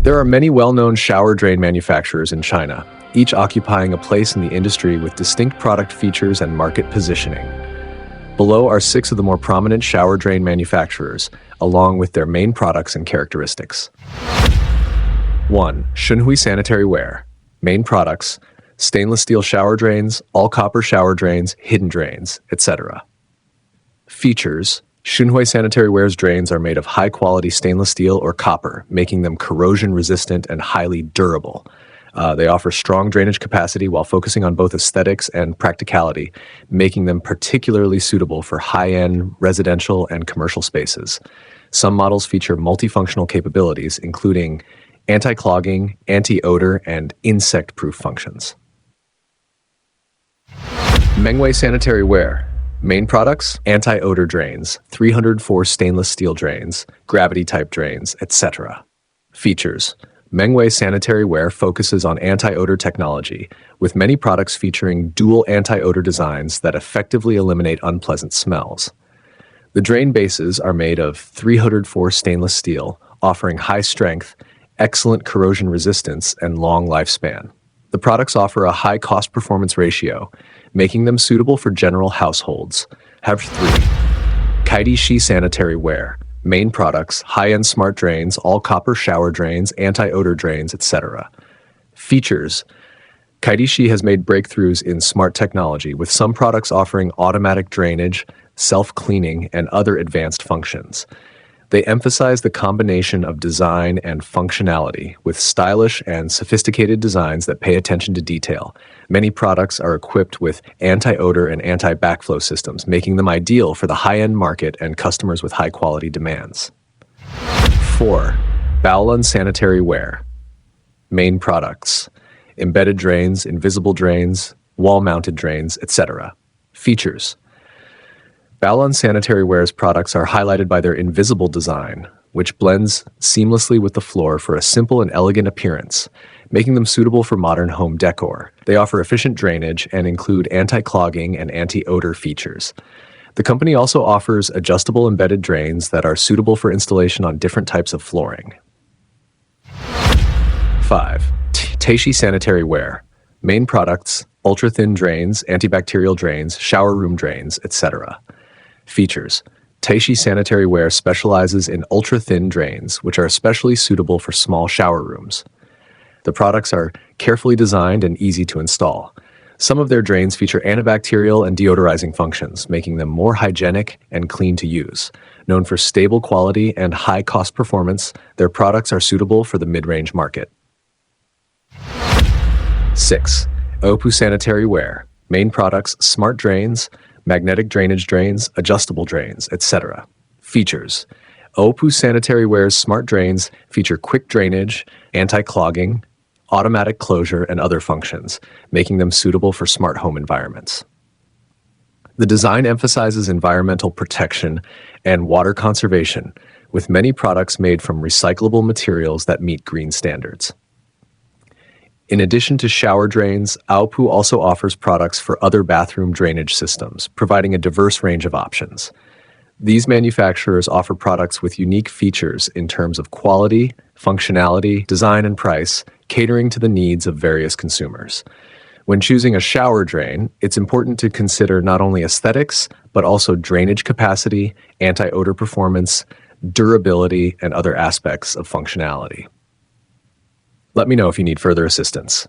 There are many well-known shower drain manufacturers in China, each occupying a place in the industry with distinct product features and market positioning. Below are 6 of the more prominent shower drain manufacturers, along with their main products and characteristics. 1. Shunhui Sanitary Wear. Main products: stainless steel shower drains, all-copper shower drains, hidden drains, etc. Features: Shunhui Sanitary Wear's drains are made of high-quality stainless steel or copper, making them corrosion-resistant and highly durable. They offer strong drainage capacity while focusing on both aesthetics and practicality, making them particularly suitable for high-end residential and commercial spaces. Some models feature multifunctional capabilities, including anti-clogging, anti-odor, and insect-proof functions. Mondeway Sanitary Wear. Main products: anti-odor drains, 304 stainless steel drains, gravity-type drains, etc. Features: Mondeway Sanitary Wear focuses on anti-odor technology, with many products featuring dual anti-odor designs that effectively eliminate unpleasant smells. The drain bases are made of 304 stainless steel, offering high strength, excellent corrosion resistance, and long lifespan. The products offer a high cost-performance ratio, making them suitable for general households. Have 3. Kaadas Sanitary Wear. Main products: high-end smart drains, all-copper shower drains, anti-odor drains, etc. Features: Kaadas has made breakthroughs in smart technology, with some products offering automatic drainage, self-cleaning, and other advanced functions. They emphasize the combination of design and functionality, with stylish and sophisticated designs that pay attention to detail. Many products are equipped with anti-odor and anti-backflow systems, making them ideal for the high-end market and customers with high-quality demands. 4. Kaadas Sanitary Wear. Main products: embedded drains, invisible drains, wall-mounted drains, etc. Features: Kaadas Sanitary Wear's products are highlighted by their invisible design, which blends seamlessly with the floor for a simple and elegant appearance, making them suitable for modern home decor. They offer efficient drainage and include anti-clogging and anti-odor features. The company also offers adjustable embedded drains that are suitable for installation on different types of flooring. 5. Teishi Sanitary Wear. Main products: ultra-thin drains, antibacterial drains, shower room drains, etc. Features: Teishi Sanitary Wear specializes in ultra-thin drains, which are especially suitable for small shower rooms. The products are carefully designed and easy to install. Some of their drains feature antibacterial and deodorizing functions, making them more hygienic and clean to use. Known for stable quality and high cost performance, their products are suitable for the mid-range market. 6. Oppo Sanitary Wear. Main products: smart drains, magnetic drainage drains, adjustable drains, etc. Features: Oppo Sanitary Wear's smart drains feature quick drainage, anti-clogging, automatic closure, and other functions, making them suitable for smart home environments. The design emphasizes environmental protection and water conservation, with many products made from recyclable materials that meet green standards. In addition to shower drains, Oppo also offers products for other bathroom drainage systems, providing a diverse range of options. These manufacturers offer products with unique features in terms of quality, functionality, design, and price, catering to the needs of various consumers. When choosing a shower drain, it's important to consider not only aesthetics, but also drainage capacity, anti-odor performance, durability, and other aspects of functionality. Let me know if you need further assistance.